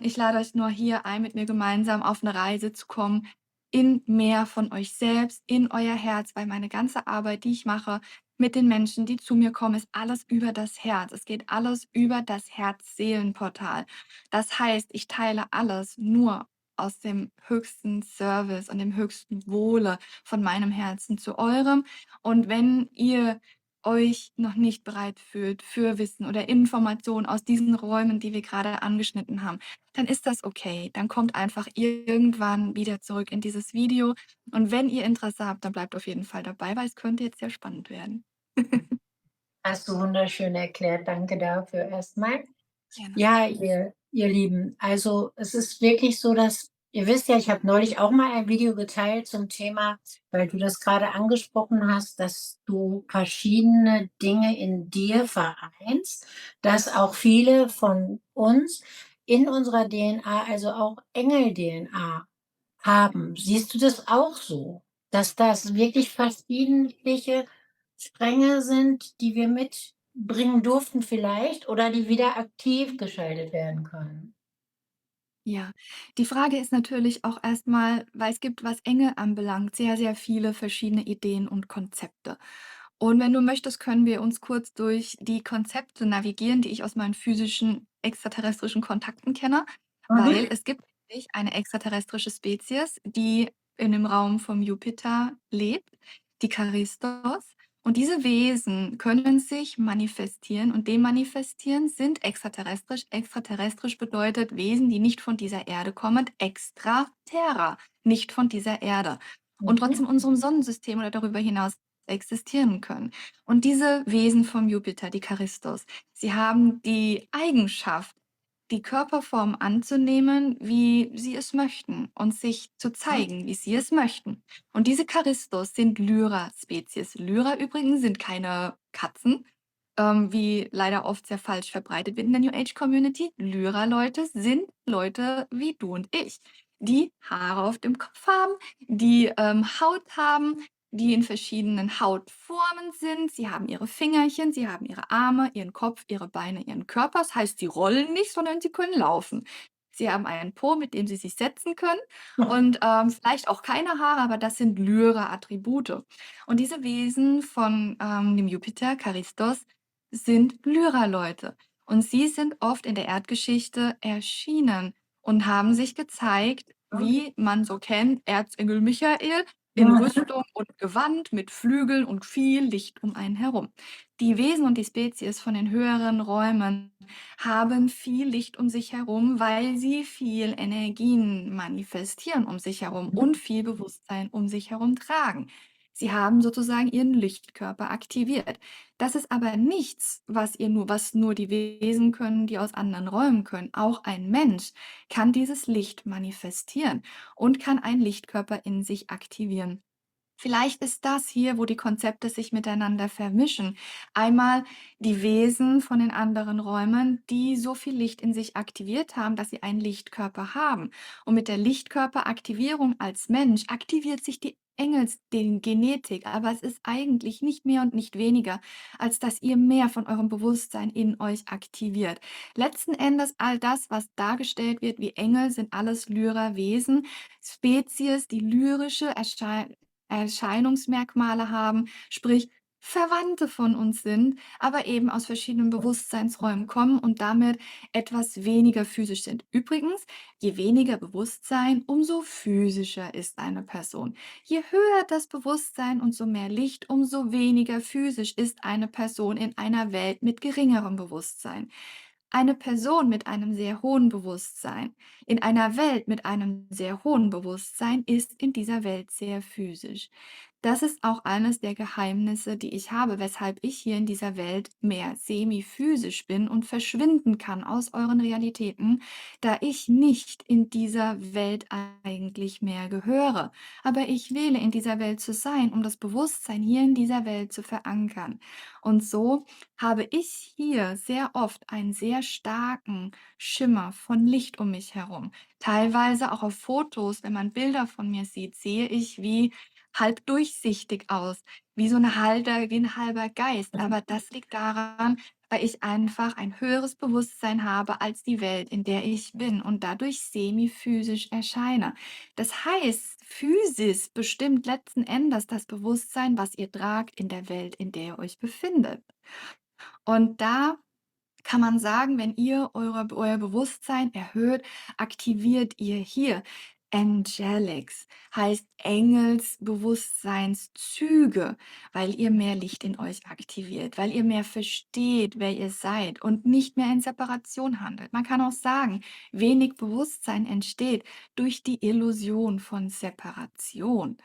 Ich lade euch nur hier ein, mit mir gemeinsam auf eine Reise zu kommen in mehr von euch selbst, in euer Herz, weil meine ganze Arbeit, die ich mache mit den Menschen, die zu mir kommen, ist alles über das Herz. Es geht alles über das Herz-Seelen-Portal. Das heißt, ich teile alles nur aus dem höchsten Service und dem höchsten Wohle von meinem Herzen zu eurem. Und wenn ihr euch noch nicht bereit fühlt für Wissen oder Informationen aus diesen Räumen, die wir gerade angeschnitten haben, dann ist das okay. Dann kommt einfach irgendwann wieder zurück in dieses Video. Und wenn ihr Interesse habt, dann bleibt auf jeden Fall dabei, weil es könnte jetzt sehr spannend werden. Hast du wunderschön erklärt. Danke dafür erstmal. Gerne. Ja, ihr Lieben, also es ist wirklich so, dass ihr wisst ja, ich habe neulich auch mal ein Video geteilt zum Thema, weil du das gerade angesprochen hast, dass du verschiedene Dinge in dir vereinst, dass auch viele von uns in unserer DNA, also auch Engel-DNA haben. Siehst du das auch so, dass das wirklich verschiedentliche Stränge sind, die wir mitbringen durften vielleicht oder die wieder aktiv geschaltet werden können? Ja, die Frage ist natürlich auch erstmal, weil es gibt, was Enge anbelangt, sehr, sehr viele verschiedene Ideen und Konzepte. Und wenn du möchtest, können wir uns kurz durch die Konzepte navigieren, die ich aus meinen physischen extraterrestrischen Kontakten kenne, weil Mhm. es gibt nämlich eine extraterrestrische Spezies, die in dem Raum vom Jupiter lebt, die Charistos. Und diese Wesen können sich manifestieren und demanifestieren, sind extraterrestrisch. Extraterrestrisch bedeutet Wesen, die nicht von dieser Erde kommen, extraterra, nicht von dieser Erde. Und Mhm. trotzdem in unserem Sonnensystem oder darüber hinaus existieren können. Und diese Wesen vom Jupiter, die Charistos, sie haben die Eigenschaft, die Körperform anzunehmen, wie sie es möchten und sich zu zeigen, wie sie es möchten. Und diese Charistos sind Lyra-Spezies. Lyra übrigens sind keine Katzen, wie leider oft sehr falsch verbreitet wird in der New Age Community. Lyra-Leute sind Leute wie du und ich, die Haare auf dem Kopf haben, die Haut haben, die in verschiedenen Hautformen sind. Sie haben ihre Fingerchen, sie haben ihre Arme, ihren Kopf, ihre Beine, ihren Körper. Das heißt, sie rollen nicht, sondern sie können laufen. Sie haben einen Po, mit dem sie sich setzen können und vielleicht auch keine Haare, aber das sind Lyra-Attribute. Und diese Wesen von dem Jupiter, Charistos, sind Lyra-Leute. Und sie sind oft in der Erdgeschichte erschienen und haben sich gezeigt, wie man so kennt, Erzengel Michael in Mhm. Rüstung und Gewand mit Flügeln und viel Licht um einen herum. Die Wesen und die Spezies von den höheren Räumen haben viel Licht um sich herum, weil sie viel Energien manifestieren um sich herum und viel Bewusstsein um sich herum tragen. Sie haben sozusagen ihren Lichtkörper aktiviert. Das ist aber nichts, was nur die Wesen können, die aus anderen Räumen können. Auch ein Mensch kann dieses Licht manifestieren und kann einen Lichtkörper in sich aktivieren. Vielleicht ist das hier, wo die Konzepte sich miteinander vermischen. Einmal die Wesen von den anderen Räumen, die so viel Licht in sich aktiviert haben, dass sie einen Lichtkörper haben. Und mit der Lichtkörperaktivierung als Mensch aktiviert sich die Genetik, aber es ist eigentlich nicht mehr und nicht weniger, als dass ihr mehr von eurem Bewusstsein in euch aktiviert. Letzten Endes all das, was dargestellt wird wie Engel, sind alles Lyra-Wesen, Spezies, die lyrische Erscheinungsmerkmale haben, sprich Verwandte von uns sind, aber eben aus verschiedenen Bewusstseinsräumen kommen und damit etwas weniger physisch sind. Übrigens, je weniger Bewusstsein, umso physischer ist eine Person. Je höher das Bewusstsein und so mehr Licht, umso weniger physisch ist eine Person in einer Welt mit geringerem Bewusstsein. Eine Person mit einem sehr hohen Bewusstsein in einer Welt mit einem sehr hohen Bewusstsein ist in dieser Welt sehr physisch. Das ist auch eines der Geheimnisse, die ich habe, weshalb ich hier in dieser Welt mehr semi-physisch bin und verschwinden kann aus euren Realitäten, da ich nicht in dieser Welt eigentlich mehr gehöre. Aber ich wähle, in dieser Welt zu sein, um das Bewusstsein hier in dieser Welt zu verankern. Und so habe ich hier sehr oft einen sehr starken Schimmer von Licht um mich herum. Teilweise auch auf Fotos, wenn man Bilder von mir sieht, sehe ich, wie halb durchsichtig aus, wie ein halber Geist. Aber das liegt daran, weil ich einfach ein höheres Bewusstsein habe als die Welt, in der ich bin und dadurch semiphysisch erscheine. Das heißt, Physis bestimmt letzten Endes das Bewusstsein, was ihr tragt in der Welt, in der ihr euch befindet. Und da kann man sagen, wenn ihr euer Bewusstsein erhöht, aktiviert ihr hier Angelics, heißt Engelsbewusstseinszüge, weil ihr mehr Licht in euch aktiviert, weil ihr mehr versteht, wer ihr seid und nicht mehr in Separation handelt. Man kann auch sagen, wenig Bewusstsein entsteht durch die Illusion von Separation.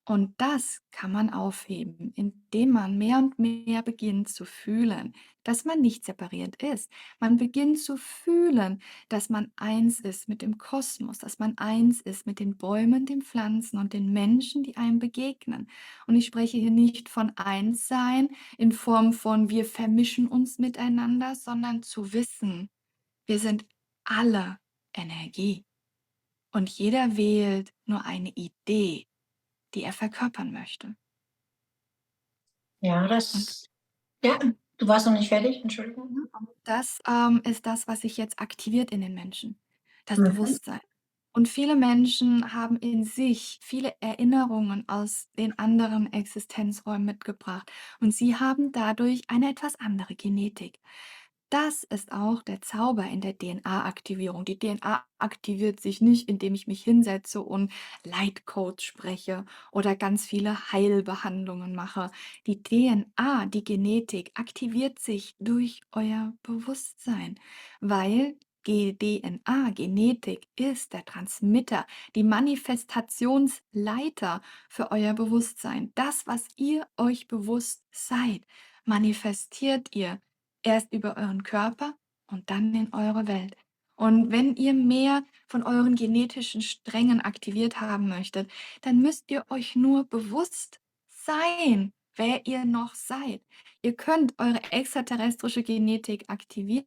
Und das kann man aufheben, indem man mehr und mehr beginnt zu fühlen, dass man nicht separiert ist. Man beginnt zu fühlen, dass man eins ist mit dem Kosmos, dass man eins ist mit den Bäumen, den Pflanzen und den Menschen, die einem begegnen. Und ich spreche hier nicht von Einssein in Form von wir vermischen uns miteinander, sondern zu wissen, wir sind alle Energie. Und jeder wählt nur eine Idee, die er verkörpern möchte. Ja, Und ja, du warst noch nicht fertig, Entschuldigung. und das, ist das, was sich jetzt aktiviert in den Menschen, das Mhm. Bewusstsein. Und viele Menschen haben in sich viele Erinnerungen aus den anderen Existenzräumen mitgebracht und sie haben dadurch eine etwas andere Genetik. Das ist auch der Zauber in der DNA-Aktivierung. Die DNA aktiviert sich nicht, indem ich mich hinsetze und Leitcodes spreche oder ganz viele Heilbehandlungen mache. Die DNA, die Genetik, aktiviert sich durch euer Bewusstsein, weil DNA, Genetik, ist der Transmitter, die Manifestationsleiter für euer Bewusstsein. Das, was ihr euch bewusst seid, manifestiert ihr erst über euren Körper und dann in eure Welt. Und wenn ihr mehr von euren genetischen Strängen aktiviert haben möchtet, dann müsst ihr euch nur bewusst sein, wer ihr noch seid. Ihr könnt eure extraterrestrische Genetik aktivieren.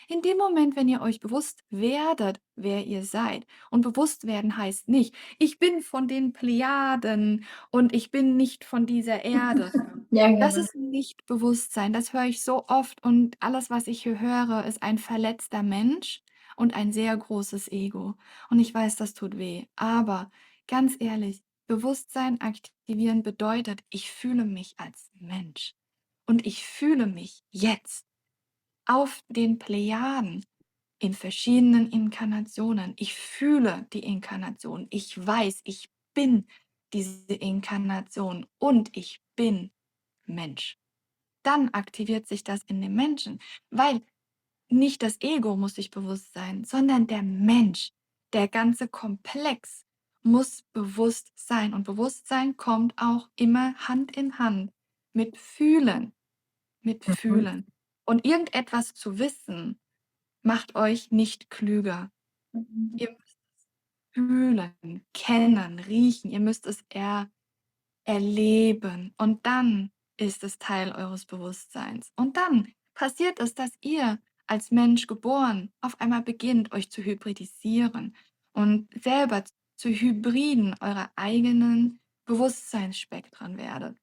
In dem Moment, wenn ihr euch bewusst werdet, wer ihr seid. Und bewusst werden heißt nicht, ich bin von den Plejaden und ich bin nicht von dieser Erde. Ja, Das genau. ist nicht Bewusstsein, das höre ich so oft und alles, was ich hier höre, ist ein verletzter Mensch und ein sehr großes Ego. Und ich weiß, das tut weh. Aber ganz ehrlich, Bewusstsein aktivieren bedeutet, ich fühle mich als Mensch. Und ich fühle mich jetzt auf den Plejaden in verschiedenen Inkarnationen. Ich fühle die Inkarnation. Ich weiß, ich bin diese Inkarnation und ich bin Mensch. Dann aktiviert sich das in dem Menschen, weil nicht das Ego muss sich bewusst sein, sondern der Mensch, der ganze Komplex muss bewusst sein. Und Bewusstsein kommt auch immer Hand in Hand mit Fühlen, mit Mhm. Fühlen. Und irgendetwas zu wissen, macht euch nicht klüger. Mhm. Ihr müsst fühlen, kennen, riechen. Ihr müsst es erleben und dann ist es Teil eures Bewusstseins. Und dann passiert es, dass ihr als Mensch geboren auf einmal beginnt, euch zu hybridisieren und selber zu Hybriden eurer eigenen Bewusstseinsspektren werdet.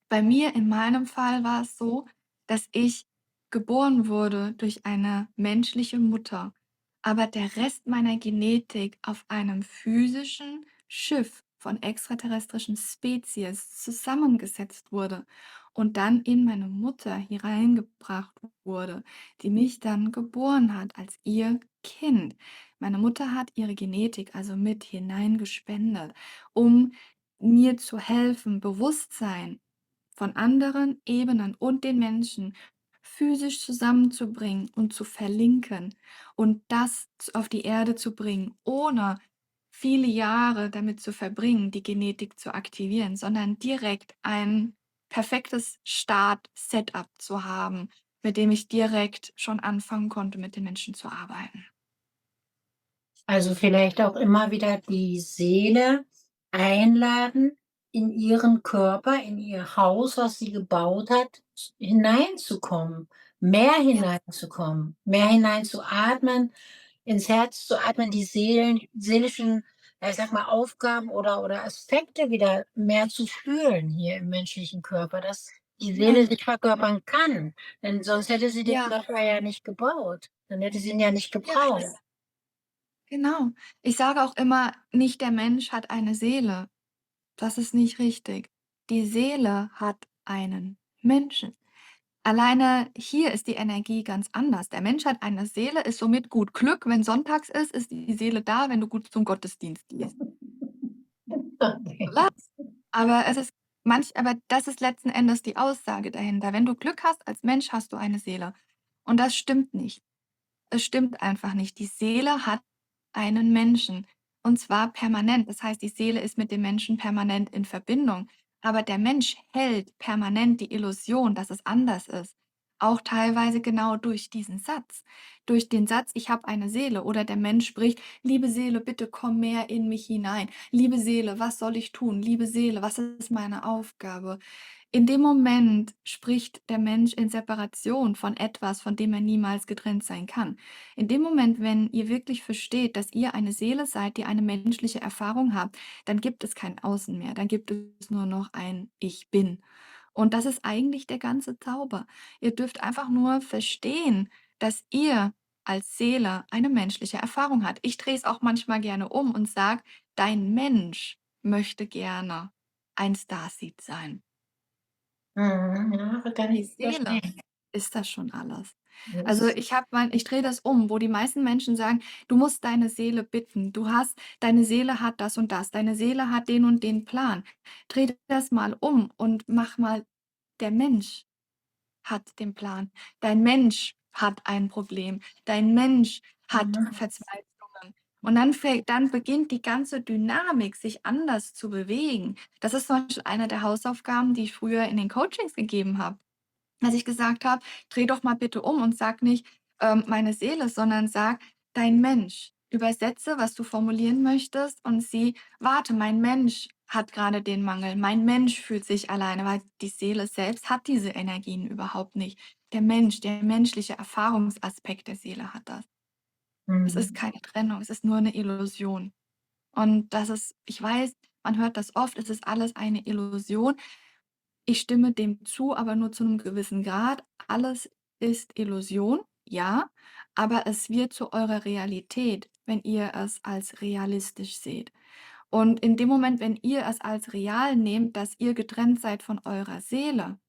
Bei mir in meinem Fall war es so, dass ich geboren wurde durch eine menschliche Mutter, aber der Rest meiner Genetik auf einem physischen Schiff von extraterrestrischen Spezies zusammengesetzt wurde und dann in meine Mutter hereingebracht wurde, die mich dann geboren hat als ihr Kind. Meine Mutter hat ihre Genetik also mit hineingespendet, um mir zu helfen, Bewusstsein von anderen Ebenen und den Menschen physisch zusammenzubringen und zu verlinken und das auf die Erde zu bringen, ohne viele Jahre damit zu verbringen, die Genetik zu aktivieren, sondern direkt ein perfektes Start-Setup zu haben, mit dem ich direkt schon anfangen konnte, mit den Menschen zu arbeiten. Also, vielleicht auch immer wieder die Seele einladen, in ihren Körper, in ihr Haus, was sie gebaut hat, hineinzukommen, mehr Ja, hineinzukommen, mehr hineinzuatmen, ins Herz zu atmen, die seelischen ich sage mal, Aufgaben oder Aspekte wieder mehr zu fühlen hier im menschlichen Körper, dass die Ja, Seele sich verkörpern kann, denn sonst hätte sie den ja, Körper ja nicht gebaut. Dann hätte sie ihn ja nicht ja, gebraucht. genau. Ich sage auch immer, nicht der Mensch hat eine Seele. Das ist nicht richtig. Die Seele hat einen Menschen. Alleine hier ist die Energie ganz anders. Der Mensch hat eine Seele, ist somit gut. Glück, wenn sonntags ist, ist die Seele da, wenn du gut zum Gottesdienst gehst. Okay. Klar. Aber es ist aber das ist letzten Endes die Aussage dahinter. Wenn du Glück hast als Mensch, hast du eine Seele. Und das stimmt nicht. Es stimmt einfach nicht. Die Seele hat einen Menschen und zwar permanent. Das heißt, die Seele ist mit dem Menschen permanent in Verbindung. Aber der Mensch hält permanent die Illusion, dass es anders ist. Auch teilweise genau durch diesen Satz. Durch den Satz, ich habe eine Seele oder der Mensch spricht, liebe Seele, bitte komm mehr in mich hinein. Liebe Seele, was soll ich tun? Liebe Seele, was ist meine Aufgabe? In dem Moment spricht der Mensch in Separation von etwas, von dem er niemals getrennt sein kann. In dem Moment, wenn ihr wirklich versteht, dass ihr eine Seele seid, die eine menschliche Erfahrung habt, dann gibt es kein Außen mehr, dann gibt es nur noch ein Ich bin. Und das ist eigentlich der ganze Zauber. Ihr dürft einfach nur verstehen, dass ihr als Seele eine menschliche Erfahrung habt. Ich drehe es auch manchmal gerne um und sage, dein Mensch möchte gerne ein Starseed sein. Mhm, ja, kann Die ich Seele verstehen. ist das schon alles. Also, Das ich drehe das um, wo die meisten Menschen sagen: „Du musst deine Seele bitten. Deine Seele hat das und das. Deine Seele hat den und den Plan.“ Dreh das mal um und mach mal der Mensch hat den Plan. Dein Mensch hat ein Problem. Dein Mensch hat mhm, Verzweiflungen. Und dann beginnt die ganze Dynamik, sich anders zu bewegen. Das ist zum Beispiel eine der Hausaufgaben, die ich früher in den Coachings gegeben habe. Als ich gesagt habe: „Dreh doch mal bitte um und sag nicht, meine Seele, sondern sag, dein Mensch.“ Übersetze, was du formulieren möchtest und warte, mein Mensch hat gerade den Mangel. Mein Mensch fühlt sich alleine, weil die Seele selbst hat diese Energien überhaupt nicht. Der Mensch, der menschliche Erfahrungsaspekt der Seele hat das. Es ist mhm, keine Trennung, es ist nur eine Illusion. Und ich weiß, man hört das oft, es ist alles eine Illusion. Ich stimme dem zu, aber nur zu einem gewissen Grad. Alles ist Illusion, ja, aber es wird zu eurer Realität, wenn ihr es als realistisch seht. Und in dem Moment, wenn ihr es als real nehmt, dass ihr getrennt seid von eurer Seele,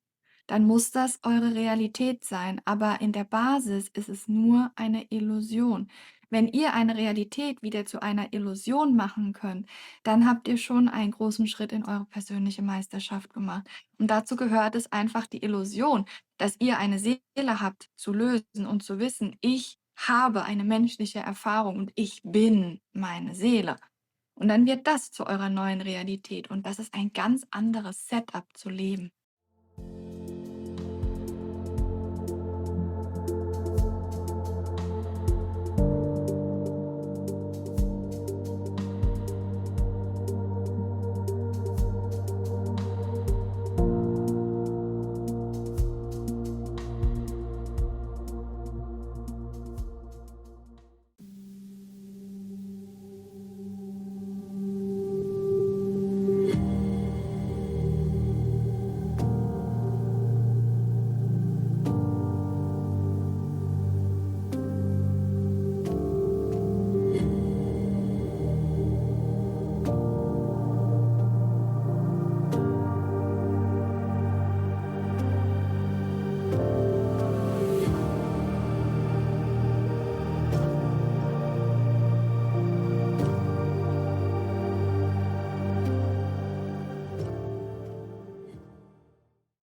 dann muss das eure Realität sein, aber in der Basis ist es nur eine Illusion. Wenn ihr eine Realität wieder zu einer Illusion machen könnt, dann habt ihr schon einen großen Schritt in eure persönliche Meisterschaft gemacht. Und dazu gehört es einfach die Illusion, dass ihr eine Seele habt, zu lösen und zu wissen, ich habe eine menschliche Erfahrung und ich bin meine Seele. Und dann wird das zu eurer neuen Realität und das ist ein ganz anderes Setup zu leben.